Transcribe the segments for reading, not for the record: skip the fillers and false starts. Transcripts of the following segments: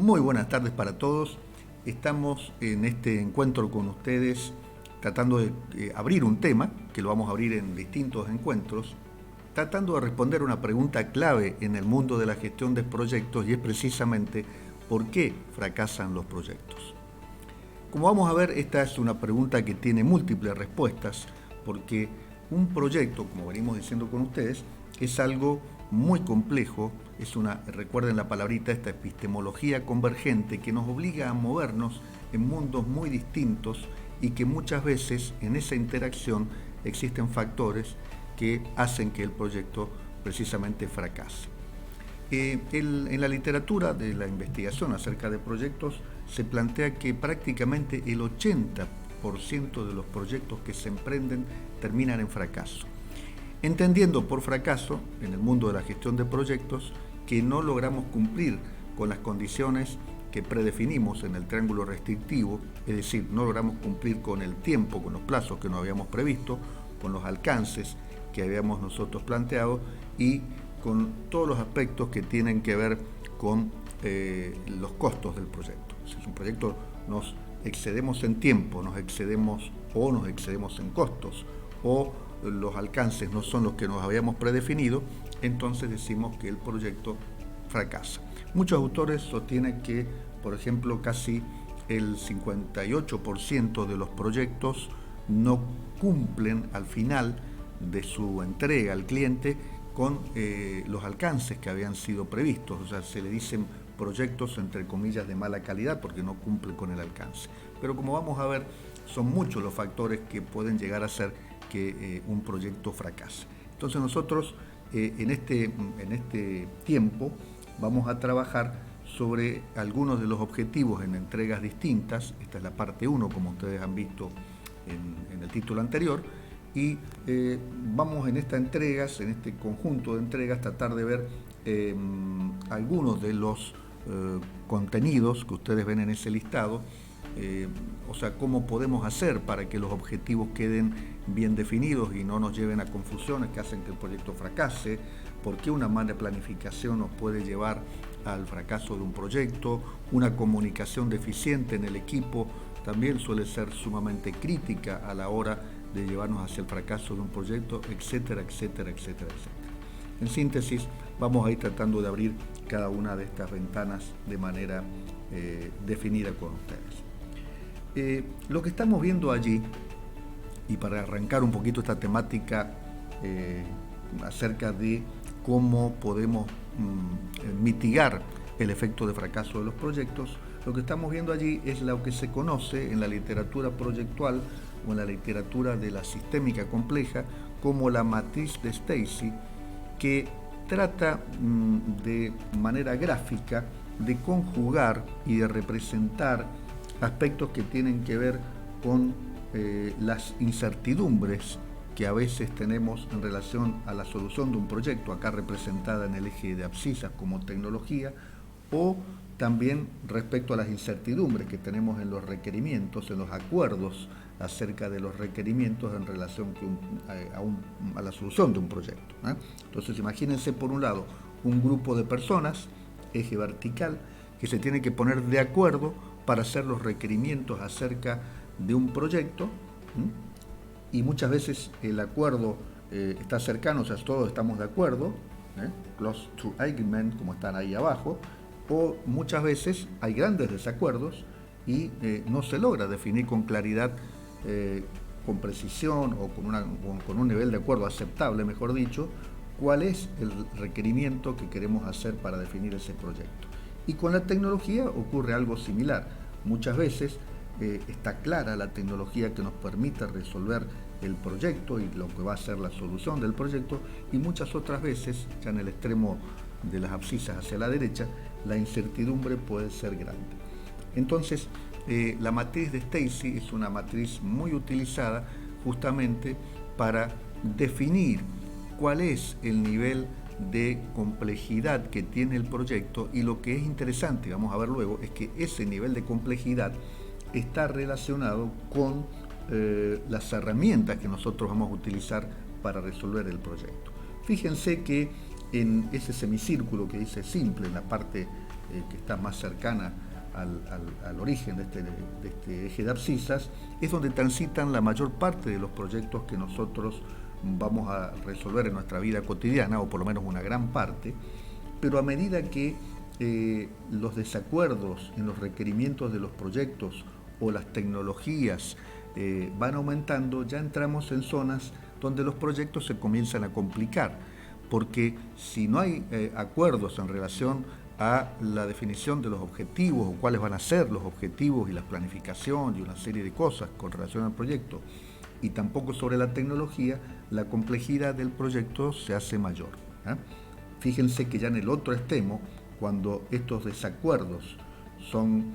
Muy buenas tardes para todos. Estamos en este encuentro con ustedes tratando de abrir un tema, que lo vamos a abrir en distintos encuentros, tratando de responder una pregunta clave en el mundo de la gestión de proyectos, y es precisamente ¿por qué fracasan los proyectos? Como vamos a ver, esta es una pregunta que tiene múltiples respuestas, porque un proyecto, como venimos diciendo con ustedes, es algo muy complejo, recuerden la palabrita, esta epistemología convergente que nos obliga a movernos en mundos muy distintos y que muchas veces en esa interacción existen factores que hacen que el proyecto precisamente fracase. En la literatura de la investigación acerca de proyectos se plantea que prácticamente el 80% de los proyectos que se emprenden terminan en fracaso. Entendiendo por fracaso, en el mundo de la gestión de proyectos, que no logramos cumplir con las condiciones que predefinimos en el triángulo restrictivo, es decir, no logramos cumplir con el tiempo, con los plazos que nos habíamos previsto, con los alcances que habíamos nosotros planteado y con todos los aspectos que tienen que ver con los costos del proyecto. Si es un proyecto, nos excedemos en tiempo, nos excedemos en costos, o los alcances no son los que nos habíamos predefinido, entonces decimos que el proyecto fracasa. Muchos autores sostienen que, por ejemplo, casi el 58% de los proyectos no cumplen al final de su entrega al cliente con los alcances que habían sido previstos. O sea, se le dicen proyectos entre comillas de mala calidad porque no cumplen con el alcance. Pero como vamos a ver, son muchos los factores que pueden llegar a hacer que un proyecto fracase. Entonces nosotros en este tiempo vamos a trabajar sobre algunos de los objetivos en entregas distintas. Esta es la parte 1, como ustedes han visto en el título anterior, y vamos en este conjunto de entregas, tratar de ver algunos de los contenidos que ustedes ven en ese listado. O sea, cómo podemos hacer para que los objetivos queden bien definidos y no nos lleven a confusiones que hacen que el proyecto fracase, por qué una mala planificación nos puede llevar al fracaso de un proyecto, una comunicación deficiente en el equipo también suele ser sumamente crítica a la hora de llevarnos hacia el fracaso de un proyecto, etcétera, etcétera, etcétera, etcétera. En síntesis, vamos a ir tratando de abrir cada una de estas ventanas de manera definida con ustedes. Lo que estamos viendo allí, y para arrancar un poquito esta temática acerca de cómo podemos mitigar el efecto de fracaso de los proyectos, lo que estamos viendo allí es lo que se conoce en la literatura proyectual o en la literatura de la sistémica compleja como la matriz de Stacy, que trata de manera gráfica de conjugar y de representar aspectos que tienen que ver con las incertidumbres que a veces tenemos en relación a la solución de un proyecto, acá representada en el eje de abscisas como tecnología, o también respecto a las incertidumbres que tenemos en los requerimientos, en los acuerdos acerca de los requerimientos en relación a la solución de un proyecto. Entonces imagínense por un lado un grupo de personas, eje vertical, que se tiene que poner de acuerdo para hacer los requerimientos acerca de un proyecto, y muchas veces el acuerdo está cercano, o sea, todos estamos de acuerdo, close to agreement, como están ahí abajo, o muchas veces hay grandes desacuerdos y no se logra definir con claridad, con precisión o con un nivel de acuerdo aceptable, mejor dicho, cuál es el requerimiento que queremos hacer para definir ese proyecto. Y con la tecnología ocurre algo similar. Muchas veces está clara la tecnología que nos permite resolver el proyecto y lo que va a ser la solución del proyecto, y muchas otras veces, ya en el extremo de las abscisas hacia la derecha, la incertidumbre puede ser grande. Entonces, la matriz de Stacy es una matriz muy utilizada justamente para definir cuál es el nivel de complejidad que tiene el proyecto, y lo que es interesante, vamos a ver luego, es que ese nivel de complejidad está relacionado con las herramientas que nosotros vamos a utilizar para resolver el proyecto. Fíjense que en ese semicírculo que dice simple en la parte que está más cercana al origen de este eje de abscisas, es donde transitan la mayor parte de los proyectos que nosotros vamos a resolver en nuestra vida cotidiana, o por lo menos una gran parte, pero a medida que los desacuerdos en los requerimientos de los proyectos o las tecnologías van aumentando, ya entramos en zonas donde los proyectos se comienzan a complicar, porque si no hay acuerdos en relación a la definición de los objetivos o cuáles van a ser los objetivos y la planificación y una serie de cosas con relación al proyecto, y tampoco sobre la tecnología, la complejidad del proyecto se hace mayor. Fíjense que ya en el otro extremo, cuando estos desacuerdos son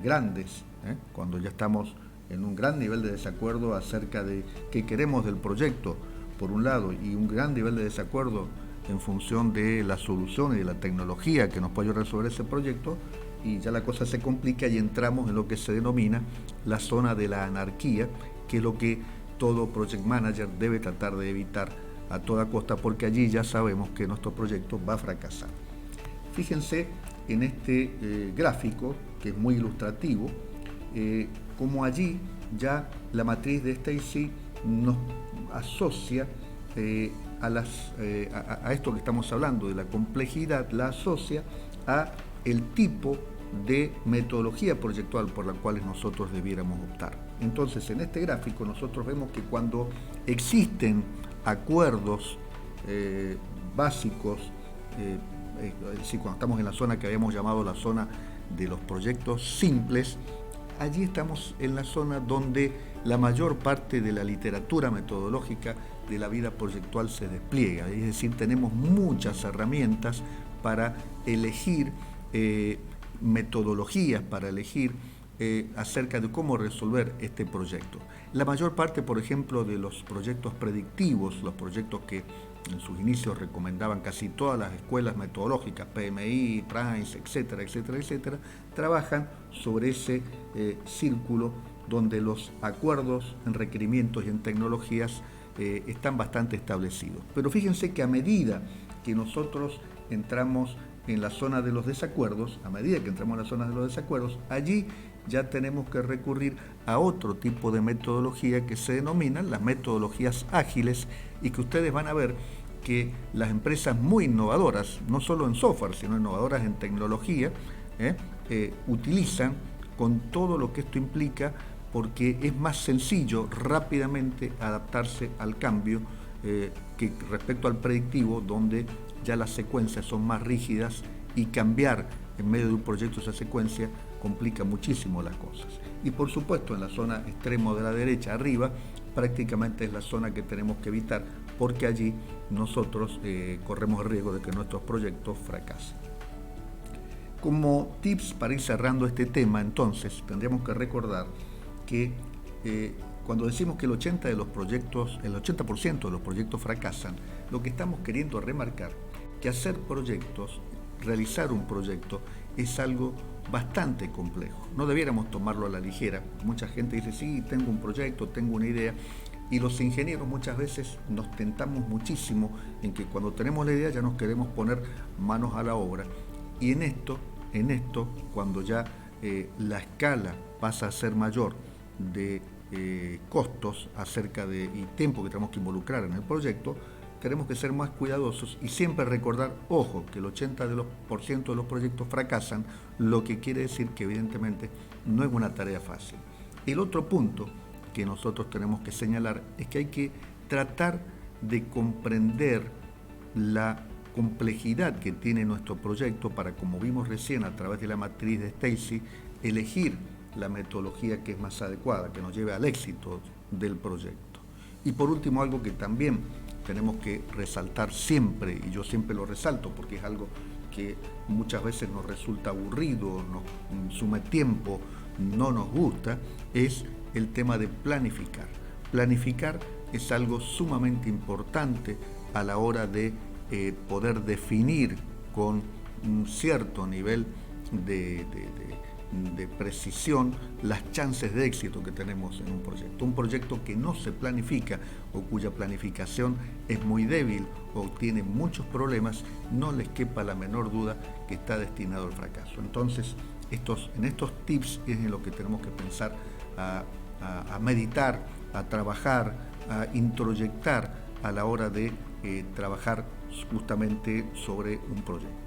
grandes, cuando ya estamos en un gran nivel de desacuerdo acerca de qué queremos del proyecto, por un lado, y un gran nivel de desacuerdo en función de la solución y de la tecnología que nos puede ayudar a resolver ese proyecto, y ya la cosa se complica y entramos en lo que se denomina la zona de la anarquía, que es lo que todo project manager debe tratar de evitar a toda costa, porque allí ya sabemos que nuestro proyecto va a fracasar. Fíjense en este gráfico, que es muy ilustrativo, como allí ya la matriz de Stacy nos asocia a esto que estamos hablando de la complejidad, la asocia a el tipo de metodología proyectual por la cual nosotros debiéramos optar. Entonces, en este gráfico nosotros vemos que cuando existen acuerdos básicos, es decir, cuando estamos en la zona que habíamos llamado la zona de los proyectos simples, allí estamos en la zona donde la mayor parte de la literatura metodológica de la vida proyectual se despliega, es decir, tenemos muchas herramientas para elegir metodologías, para elegir acerca de cómo resolver este proyecto. La mayor parte, por ejemplo, de los proyectos predictivos, los proyectos que en sus inicios recomendaban casi todas las escuelas metodológicas, PMI, Price, etcétera, etcétera, etcétera, trabajan sobre ese círculo donde los acuerdos en requerimientos y en tecnologías están bastante establecidos. Pero fíjense que a medida que nosotros entramos en la zona de los desacuerdos, allí ya tenemos que recurrir a otro tipo de metodología que se denominan las metodologías ágiles, y que ustedes van a ver que las empresas muy innovadoras, no solo en software, sino innovadoras en tecnología, utilizan con todo lo que esto implica, porque es más sencillo rápidamente adaptarse al cambio que respecto al predictivo, donde ya las secuencias son más rígidas y cambiar en medio de un proyecto esa secuencia complica muchísimo las cosas. Y por supuesto, en la zona extremo de la derecha arriba, prácticamente es la zona que tenemos que evitar, porque allí nosotros corremos el riesgo de que nuestros proyectos fracasen. Como tips para ir cerrando este tema, entonces, tendríamos que recordar que cuando decimos que el 80% de los proyectos fracasan, lo que estamos queriendo remarcar que hacer proyectos, realizar un proyecto, es algo bastante complejo. No debiéramos tomarlo a la ligera. Mucha gente dice, sí, tengo un proyecto, tengo una idea, y los ingenieros muchas veces nos tentamos muchísimo en que cuando tenemos la idea ya nos queremos poner manos a la obra, y en esto, cuando ya la escala pasa a ser mayor de costos y tiempo que tenemos que involucrar en el proyecto, tenemos que ser más cuidadosos y siempre recordar, ojo, que el 80% de los proyectos fracasan, lo que quiere decir que evidentemente no es una tarea fácil. El otro punto que nosotros tenemos que señalar es que hay que tratar de comprender la complejidad que tiene nuestro proyecto para, como vimos recién a través de la matriz de Stacy, elegir la metodología que es más adecuada, que nos lleve al éxito del proyecto. Y por último, algo que también tenemos que resaltar siempre, y yo siempre lo resalto porque es algo que muchas veces nos resulta aburrido, nos consume tiempo, no nos gusta, es el tema de planificar. Planificar es algo sumamente importante a la hora de poder definir con un cierto nivel de precisión las chances de éxito que tenemos en un proyecto. Un proyecto que no se planifica o cuya planificación es muy débil o tiene muchos problemas, no les quepa la menor duda que está destinado al fracaso. Entonces, en estos tips es en lo que tenemos que pensar, a meditar, a trabajar, a introyectar a la hora de trabajar justamente sobre un proyecto.